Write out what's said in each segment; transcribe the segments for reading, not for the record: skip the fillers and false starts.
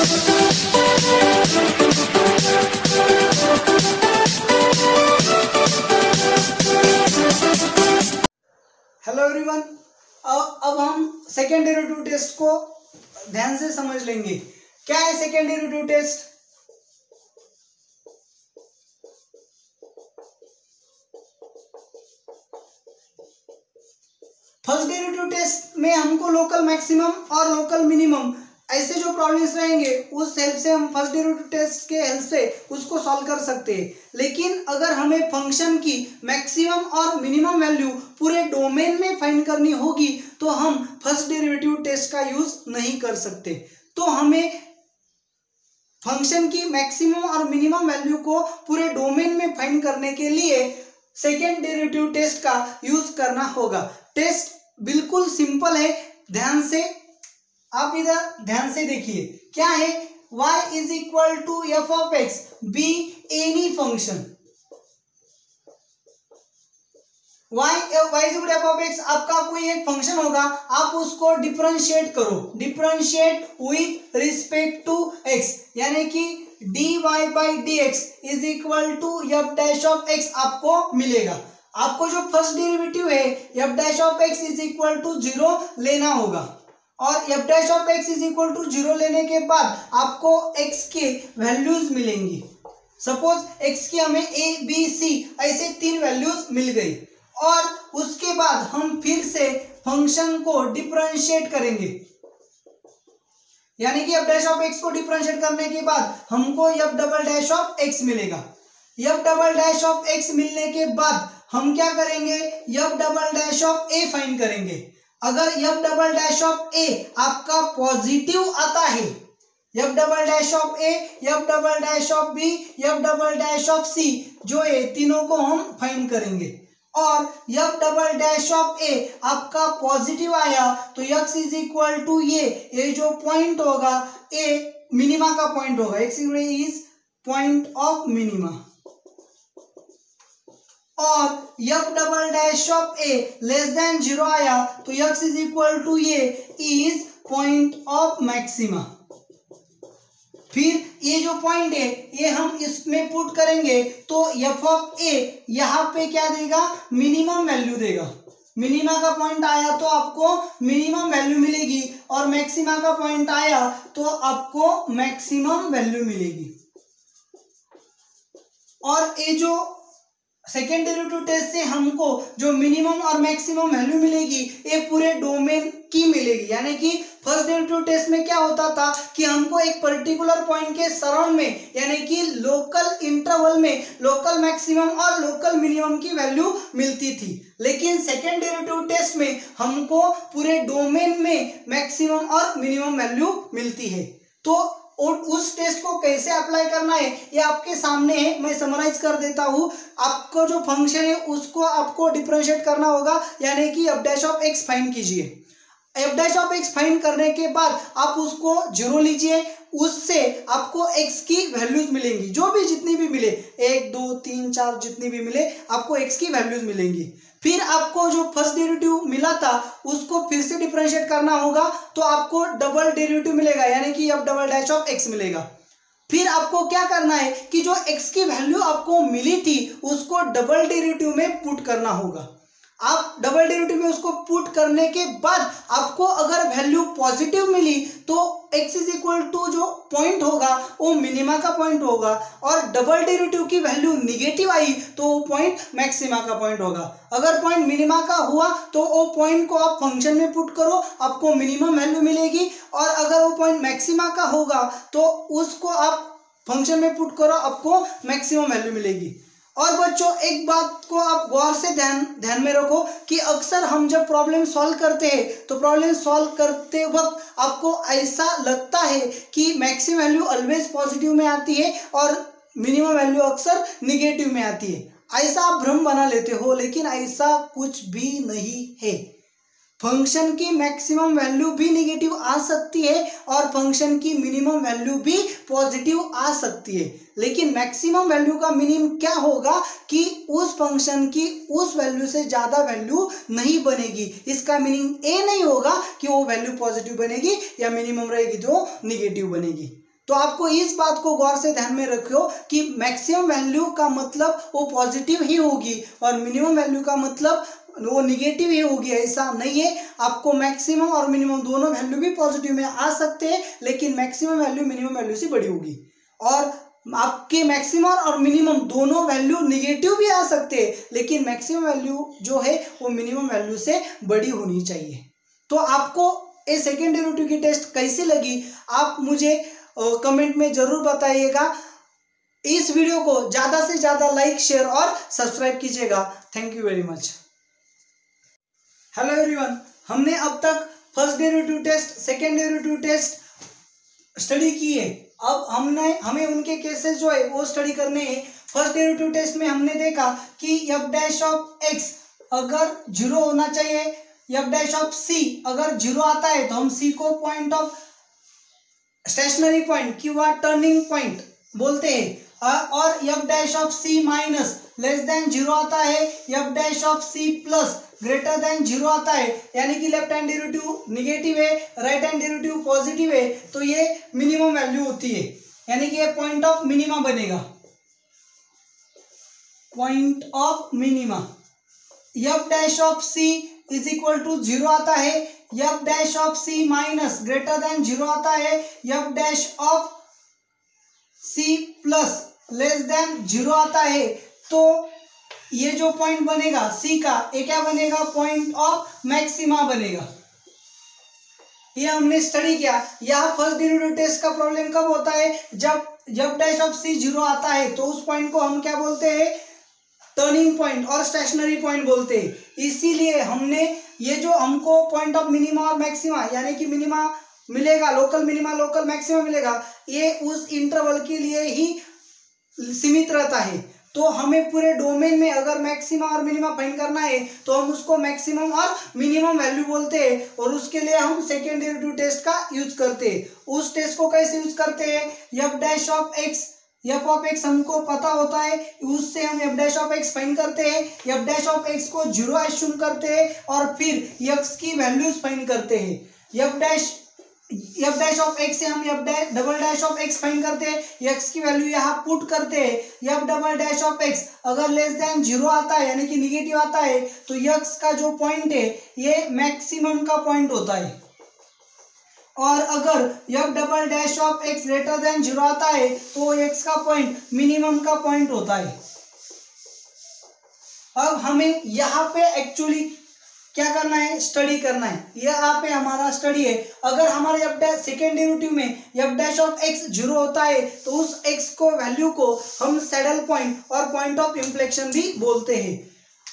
Hello everyone, अब हम second derivative test को ध्यान से समझ लेंगे। क्या है second derivative test? First derivative test में हमको लोकल मैक्सिमम और लोकल मिनिमम ऐसे जो प्रॉब्लम्स रहेंगे उस हेल्प से हम फर्स्ट डेरिवेटिव टेस्ट के हेल्प से उसको सॉल्व कर सकते हैं। लेकिन अगर हमें फंक्शन की मैक्सिमम और मिनिमम वैल्यू पूरे डोमेन में फाइंड करनी होगी तो हम फर्स्ट डेरिवेटिव टेस्ट का यूज नहीं कर सकते। तो हमें फंक्शन की मैक्सिमम और मिनिमम वैल्यू को पूरे डोमेन में फाइंड करने के लिए सेकेंड डेरिवेटिव टेस्ट का यूज करना होगा। टेस्ट बिल्कुल सिंपल है, ध्यान से आप इधर ध्यान से देखिए। क्या है? y is equal to F of X be any function. y is equal to F of X आपका कोई एक फंक्शन होगा, आप उसको डिफरेंशिएट करो, differentiate with respect to x, यानी कि dy by dx is equal to F dash of x आपको मिलेगा। आपको जो फर्स्ट डेरिवेटिव है F dash of x is equal to 0 लेना होगा और F dash of x is equal to 0 लेने के बाद आपको x के वैल्यूज मिलेंगी। सपोज x की हमें a b c ऐसे 3 वैल्यूज मिल गई और उसके बाद हम फिर से फंक्शन को डिफरेंशिएट करेंगे, यानी कि एफ डैश ऑफ x को डिफरेंशिएट करने के बाद हमको F double dash of x मिलेगा। F double dash of x मिलने के बाद हम क्या करेंगे? F double dash of a find करेंगे। अगर F double dash of a आपका पॉजिटिव आता है, F double dash of a, F double dash of b, F double dash of c जो है तीनों को हम फाइंड करेंगे और f double dash of a आपका पॉजिटिव आया तो x इज इक्वल टू ये जो पॉइंट होगा a मिनिमा का पॉइंट होगा, x is point of minima, और f double dash of a less than 0 आया तो x इज इक्वल टू ये इज पॉइंट ऑफ मैक्सिमा। फिर ये जो पॉइंट है ये हम इसमें पुट करेंगे तो एफ ऑफ a यहाँ पे क्या देगा? मिनिमम वैल्यू देगा। मिनिमा का पॉइंट आया तो आपको मिनिमम वैल्यू मिलेगी और मैक्सिमा का पॉइंट आया तो आपको मैक्सिमम वैल्यू मिलेगी। और ये जो सेकेंड डेरिवेटिव टेस्ट से हमको जो मिनिमम और मैक्सिमम वैल्यू मिलेगी ये पूरे डोमेन की मिलेगी। यानी कि फर्स्ट डेरिवेटिव टेस्ट में क्या होता था कि हमको एक पर्टिकुलर पॉइंट के सराउंड में यानी कि लोकल इंटरवल में लोकल मैक्सिमम और लोकल मिनिमम की वैल्यू मिलती थी, लेकिन सेकेंड डेरिवेटिव टेस्ट में हमको पूरे डोमेन में मैक्सिमम और मिनिमम वैल्यू मिलती है। तो और उस टेस्ट को कैसे अप्लाई करना है ये आपके सामने है, मैं समराइज कर देता हूँ। आपको जो फंक्शन है उसको आपको डिफरेंशिएट करना होगा, यानी कि f dash of x find कीजिए। F dash of x find करने के बाद आप उसको 0 लीजिए, उससे आपको x की वैल्यूज मिलेंगी, जो भी जितनी भी मिले 1 2 3 4 जितनी भी मिले आपको x की वैल्यूज मिलेंगी। फिर आपको जो फर्स्ट डेरिवेटिव मिला था उसको फिर से डिफरेंशिएट करना होगा तो आपको डबल डेरिवेटिव मिलेगा, यानी कि F double dash of x मिलेगा। फिर आपको क्या करना है कि जो x की वैल्यू आपको मिली थी उसको डबल डेरिवेटिव में पुट करना होगा। आप डबल डेरिवेटिव में उसको पुट करने के बाद आपको अगर वैल्यू पॉजिटिव मिली तो x इज इक्वल टू जो पॉइंट होगा वो मिनिमा का पॉइंट होगा, और डबल डेरिवेटिव की वैल्यू निगेटिव आई तो वो पॉइंट मैक्सिमा का पॉइंट होगा। अगर पॉइंट मिनिमा का हुआ तो वो पॉइंट को आप फंक्शन में पुट करो, आपको मिनिमम वैल्यू मिलेगी, और अगर वो पॉइंट मैक्सिमा का होगा तो उसको आप फंक्शन में पुट करो, आपको मैक्सिमम वैल्यू मिलेगी। और बच्चों एक बात को आप गौर से ध्यान में रखो कि अक्सर हम जब प्रॉब्लम सॉल्व करते हैं तो प्रॉब्लम सॉल्व करते वक्त आपको ऐसा लगता है कि मैक्सिमम वैल्यू ऑलवेज पॉजिटिव में आती है और मिनिमम वैल्यू अक्सर निगेटिव में आती है। ऐसा आप भ्रम बना लेते हो, लेकिन ऐसा कुछ भी नहीं है। फंक्शन की मैक्सिमम वैल्यू भी निगेटिव आ सकती है और फंक्शन की मिनिमम वैल्यू भी पॉजिटिव आ सकती है, लेकिन मैक्सिमम वैल्यू का मीनिंग क्या होगा कि उस फंक्शन की उस वैल्यू से ज़्यादा वैल्यू नहीं बनेगी। इसका मीनिंग ये नहीं होगा कि वो वैल्यू पॉजिटिव बनेगी या मिनिमम रहेगी जो निगेटिव बनेगी। तो आपको इस बात को गौर से ध्यान में रखो कि मैक्सिमम वैल्यू का मतलब वो पॉजिटिव ही होगी और मिनिमम वैल्यू का मतलब वो निगेटिव ही होगी, ऐसा नहीं है। आपको मैक्सिमम और मिनिमम दोनों वैल्यू भी पॉजिटिव में आ सकते हैं, लेकिन मैक्सिमम वैल्यू मिनिमम वैल्यू से बड़ी होगी, और आपके मैक्सिमम और मिनिमम दोनों वैल्यू निगेटिव भी आ सकते हैं, लेकिन मैक्सिमम वैल्यू जो है वो मिनिमम वैल्यू से बड़ी होनी चाहिए। तो आपको ये सेकेंड डेरिवेटिव की टेस्ट कैसी लगी आप मुझे कमेंट में जरूर बताइएगा। इस वीडियो को ज़्यादा से ज़्यादा लाइक, शेयर और सब्सक्राइब कीजिएगा। Thank you very much. Hello everyone, हमने अब तक first derivative test, second derivative test study की है। अब हमें उनके केसेस जो है वो स्टडी करने हैं। फर्स्ट डेरिवेटिव टेस्ट में हमने देखा कि एफ डैश ऑफ एक्स अगर 0 होना चाहिए, एफ डैश ऑफ सी अगर 0 आता है तो हम सी को पॉइंट ऑफ स्टेशनरी पॉइंट किंवा टर्निंग पॉइंट बोलते हैं, और F dash of C minus less than 0 आता है, F dash of C plus greater than 0 आता है, यानी कि लेफ्ट हैंड डेरिवेटिव निगेटिव है, राइट हैंड डेरिवेटिव पॉजिटिव है, तो ये मिनिमम वैल्यू होती है, यानी कि ये पॉइंट ऑफ मिनिमा बनेगा, point of minima. F dash of C is equal to 0 आता है, F dash of C minus greater than 0 आता है, F dash of C plus less than 0 आता है, तो ये जो पॉइंट बनेगा सी का, ये क्या बनेगा, पॉइंट ऑफ मैक्सिमा बनेगा। ये हमने स्टडी किया। यहाँ फर्स्ट डेरिवेटिव टेस्ट का प्रॉब्लम कब होता है, जब डैश ऑफ सी 0 आता है तो उस पॉइंट को हम क्या बोलते हैं, टर्निंग पॉइंट और स्टेशनरी पॉइंट बोलते हैं। इसीलिए हमने ये जो हमको पॉइंट ऑफ मिनिमा और मैक्सिमा, यानी कि मिनिमा मिलेगा, लोकल मिनिमा लोकल मैक्सिमा मिलेगा, ये उस इंटरवल के लिए ही सीमित रहता है। तो हमें पूरे डोमेन में अगर मैक्सिमा और मिनिमा फाइंड करना है तो हम उसको मैक्सिमम और मिनिमम वैल्यू बोलते हैं, और उसके लिए हम सेकेंड डेरिवेटिव टेस्ट का यूज करते हैं। उस टेस्ट को कैसे यूज करते हैं, F dash of x, F of x हमको पता होता है, उससे हम F dash of x find करते हैं, एफ डैश ऑफ एक्स को 0 एज्यूम करते हैं और फिर एक्स की वैल्यूज फाइंड करते हैं। एफ डैश ऑफ एक्स से हम F double dash of x find करते हैं, एक्स की वैल्यू यहाँ पुट करते हैं। F double dash of x अगर लेस देन 0 आता है, यानी कि निगेटिव आता है, तो एक्स का जो पॉइंट है ये मैक्सिमम का पॉइंट होता है, और अगर F double dash of x greater than 0 आता है तो एक्स का पॉइंट मिनिमम का पॉइंट होता है। अब हमें यहाँ पे एक्चुअली क्या करना है, स्टडी करना है। यहाँ पे हमारा स्टडी है, अगर हमारे एफ सेकेंड डेरिवेटिव में एफ डैश ऑफ एक्स 0 होता है तो उस एक्स को वैल्यू को हम सैडल पॉइंट और पॉइंट ऑफ इंफ्लेक्शन भी बोलते हैं।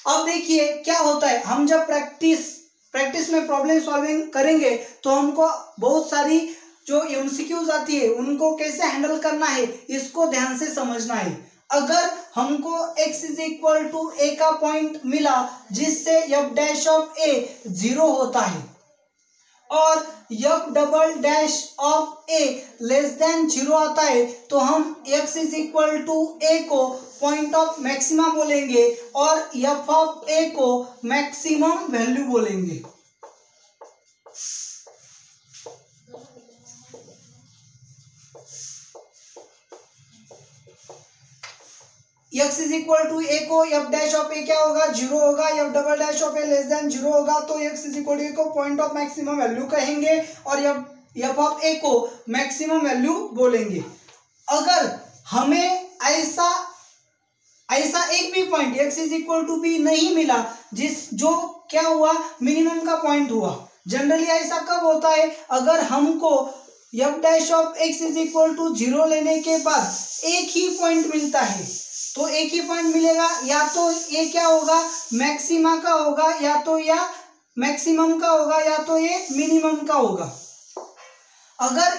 अब देखिए क्या होता है, हम जब प्रैक्टिस में प्रॉब्लम सॉल्विंग करेंगे तो हमको बहुत सारी जो एमसीक्यूज आती है उनको कैसे हैंडल करना है इसको ध्यान से समझना है। अगर हमको x इज इक्वल टू ए का पॉइंट मिला जिससे एफ डैश ऑफ ए 0 होता है, और f double dash of A less than 0 आता है, तो हम x इज इक्वल टू ए को पॉइंट ऑफ मैक्सिमा बोलेंगे और एफ ऑफ ए को मैक्सिमम वैल्यू बोलेंगे। x इज इक्वल टू ए को एफ डैश ऑफ ए क्या होगा, 0 होगा, F double dash of A less than 0 होगा, तो x इज इक्वल टू ए को पॉइंट ऑफ मैक्सिमम वैल्यू कहेंगे और एफ ऑफ ए को मैक्सिमम वैल्यू बोलेंगे। अगर हमें ऐसा एक भी point x is equal to B नहीं मिला जो क्या हुआ, मिनिमम का पॉइंट हुआ। जनरली ऐसा कब होता है, अगर हमको F dash of X is equal to 0 लेने के बाद एक ही पॉइंट मिलता है, तो एक ही पॉइंट मिलेगा, या तो ये क्या होगा, मैक्सिमा का होगा, या तो या मैक्सिमम का होगा, या तो ये मिनिमम का होगा। अगर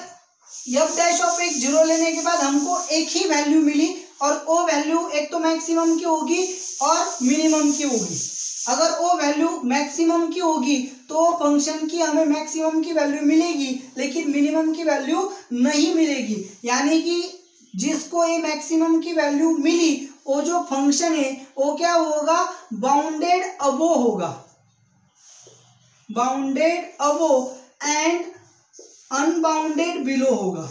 एफ डैश ऑफ एक्स 0 लेने के बाद हमको एक ही वैल्यू मिली और वो वैल्यू एक तो मैक्सिमम की होगी और मिनिमम की होगी। अगर वो वैल्यू मैक्सिमम की होगी तो फंक्शन की हमें मैक्सिमम की वैल्यू मिलेगी लेकिन मिनिमम की वैल्यू नहीं मिलेगी, यानी कि जिसको ये मैक्सिमम की वैल्यू मिली वो जो फंक्शन है वो क्या होगा, बाउंडेड अबो होगा, bounded above and unbounded below होगा।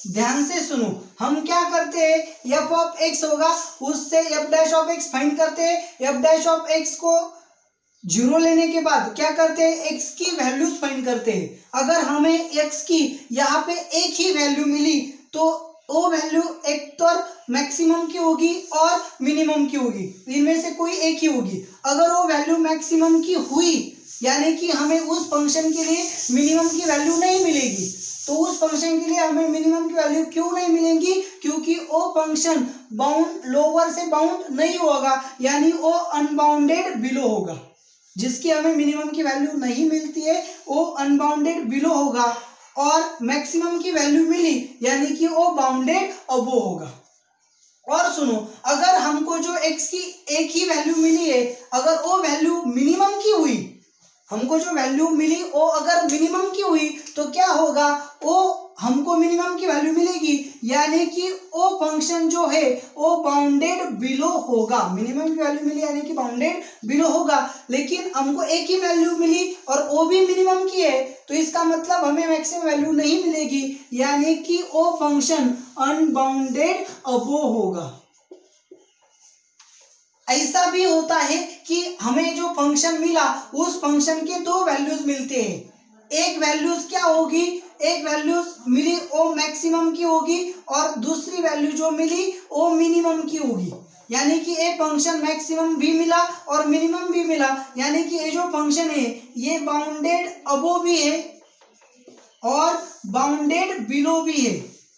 ध्यान से सुनो, हम क्या करते हैं, एफ ऑफ एक्स होगा, उससे F dash of x find करते हैं। एफ डैश ऑफ एक्स को 0 लेने के बाद क्या करते हैं, एक्स की वैल्यूज फाइंड करते हैं। अगर हमें एक्स की यहाँ पे एक ही वैल्यू मिली तो वो वैल्यू एक तो मैक्सिमम की होगी और मिनिमम की होगी, इनमें से कोई एक ही होगी। अगर वो वैल्यू मैक्सिमम की हुई यानी कि हमें उस फंक्शन के लिए मिनिमम की वैल्यू नहीं मिलेगी। तो उस फंक्शन के लिए हमें मिनिमम की वैल्यू क्यों नहीं मिलेगी, क्योंकि वो फंक्शन बाउंड लोअर से बाउंड नहीं होगा, यानी वो अनबाउंडेड बिलो होगा। जिसकी हमें मिनिमम की वैल्यू नहीं मिलती है वो अनबाउंडेड बिलो होगा, और मैक्सिमम की वैल्यू मिली यानी कि वो बाउंडेड अबो होगा। और सुनो, अगर हमको जो एक्स की एक ही वैल्यू मिली है, अगर वो वैल्यू मिनिमम की हुई, हमको जो वैल्यू मिली वो अगर मिनिमम की हुई तो क्या होगा, वो हमको मिनिमम की वैल्यू मिलेगी यानी कि वो फंक्शन जो है वो बाउंडेड बिलो होगा। मिनिमम की वैल्यू मिली यानी कि बाउंडेड बिलो होगा। लेकिन हमको एक ही वैल्यू मिली और वो भी मिनिमम की है, तो इसका मतलब हमें मैक्सिमम वैल्यू नहीं मिलेगी, यानी कि वो फंक्शन अनबाउंडेड अबो होगा। ऐसा भी होता है कि हमें जो फंक्शन मिला उस फंक्शन के दो वैल्यूज मिलते हैं। एक वैल्यूज क्या होगी, एक वैल्यूज मिली वो मैक्सिमम की होगी और दूसरी वैल्यू जो मिली वो मिनिमम की होगी। यानी कि ये फंक्शन मैक्सिमम भी मिला और मिनिमम भी मिला, यानी कि ये जो फंक्शन है ये बाउंडेड अबो भी है और बाउंडेड बिलो भी है।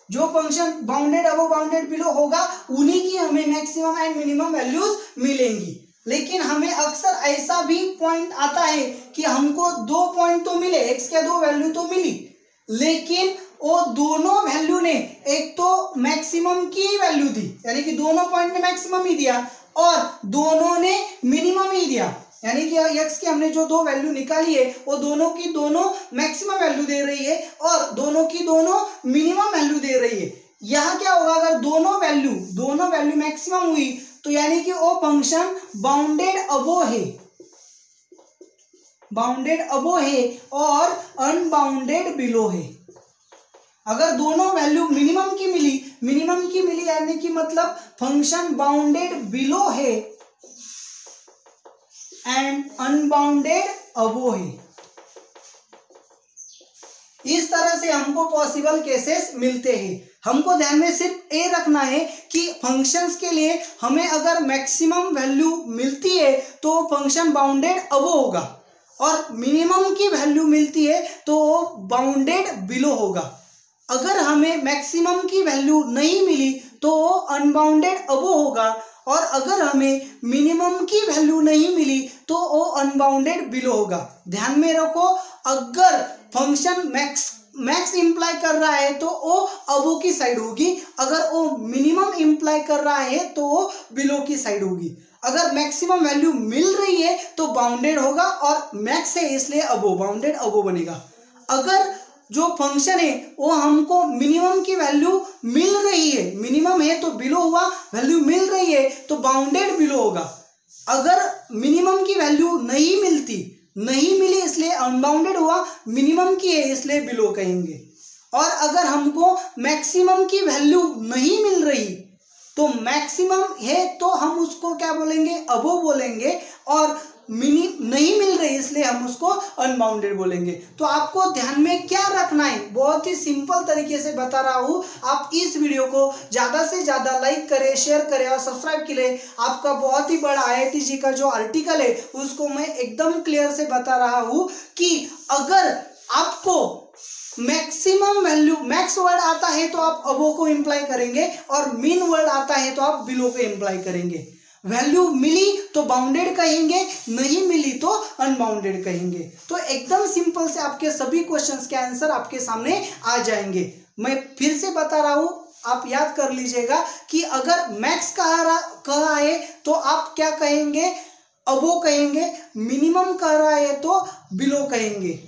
जो फंक्शन बाउंडेड अबो बाउंडेड बिलो होगा उन्हीं की हमें मैक्सिमम एंड मिनिमम वैल्यूज मिलेंगी। लेकिन हमें अक्सर ऐसा भी पॉइंट आता है कि हमको दो पॉइंट तो मिले, एक्स के दो वैल्यू तो मिली, लेकिन वो दोनों वैल्यू ने एक तो मैक्सिमम की वैल्यू दी, यानी कि दोनों पॉइंट ने मैक्सिमम ही दिया, और दोनों ने मिनिमम ही दिया, यानी कि एक्स की हमने जो दो वैल्यू निकाली है वो दोनों की दोनों मैक्सिमम वैल्यू दे रही है और दोनों की दोनों मिनिमम वैल्यू दे रही है। यहाँ क्या होगा, अगर दोनों वैल्यू मैक्सिमम हुई तो यानी कि वो फंक्शन बाउंडेड अबो है और अनबाउंडेड बिलो है। अगर दोनों वैल्यू मिनिमम की मिली यानी कि मतलब फंक्शन बाउंडेड बिलो है एंड अनबाउंडेड अबो है। इस तरह से हमको पॉसिबल केसेस मिलते हैं। हमको ध्यान में सिर्फ ये रखना है कि फंक्शंस के लिए हमें अगर मैक्सिमम वैल्यू मिलती है तो फंक्शन बाउंडेड अबो होगा, और मिनिमम की वैल्यू मिलती है तो वो बाउंडेड बिलो होगा। अगर हमें मैक्सिमम की वैल्यू नहीं मिली तो वो अनबाउंडेड अबो होगा, और अगर हमें मिनिमम की वैल्यू नहीं मिली तो वो अनबाउंडेड बिलो होगा। ध्यान में रखो, अगर फंक्शन मैक्स इंप्लाई कर रहा है तो वो अबो की साइड होगी, अगर वो मिनिमम इंप्लाई कर रहा है तो वो बिलो की साइड होगी। अगर मैक्सिमम वैल्यू मिल रही है तो बाउंडेड होगा, और मैक्स है इसलिए अबो, बाउंडेड अबो बनेगा। अगर जो फंक्शन है वो हमको मिनिमम की वैल्यू मिल रही है, मिनिमम है तो बिलो हुआ, वैल्यू मिल रही है तो बाउंडेड बिलो होगा। अगर मिनिमम की वैल्यू नहीं मिली इसलिए अनबाउंडेड हुआ, मिनिमम की है इसलिए बिलो कहेंगे। और अगर हमको मैक्सिमम की वैल्यू नहीं मिल रही तो मैक्सिमम है तो हम उसको क्या बोलेंगे, अबो बोलेंगे, और नहीं मिल रही इसलिए हम उसको अनबाउंडेड बोलेंगे। तो आपको ध्यान में क्या रखना है, बहुत ही सिंपल तरीके से बता रहा हूँ। आप इस वीडियो को ज़्यादा से ज़्यादा लाइक करें, शेयर करें और सब्सक्राइब करें। आपका बहुत ही बड़ा IIT जी का जो आर्टिकल है उसको मैं एकदम क्लियर से बता रहा हूँ कि अगर आपको मैक्सिमम वैल्यू मैक्स वर्ड आता है तो आप अबो को इंप्लाई करेंगे, और मीन वर्ड आता है तो आप बिलो को इंप्लाई करेंगे। वैल्यू मिली तो बाउंडेड कहेंगे, नहीं मिली तो अनबाउंडेड कहेंगे। तो एकदम सिंपल से आपके सभी क्वेश्चंस के आंसर आपके सामने आ जाएंगे। मैं फिर से बता रहा हूँ, आप याद कर लीजिएगा कि अगर मैक्स कहा है तो आप क्या कहेंगे, अबो कहेंगे। मिनिमम कह रहा है तो बिलो कहेंगे।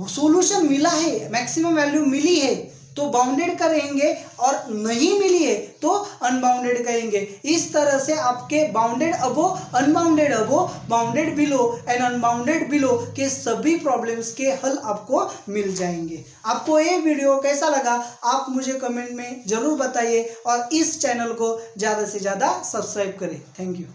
सॉल्यूशन मिला है, मैक्सिमम वैल्यू मिली है तो बाउंडेड करेंगे, और नहीं मिली है तो अनबाउंडेड करेंगे। इस तरह से आपके bounded above, unbounded above, bounded below and unbounded below के सभी प्रॉब्लम्स के हल आपको मिल जाएंगे। आपको ये वीडियो कैसा लगा आप मुझे कमेंट में जरूर बताइए, और इस चैनल को ज़्यादा से ज़्यादा सब्सक्राइब करें। Thank you.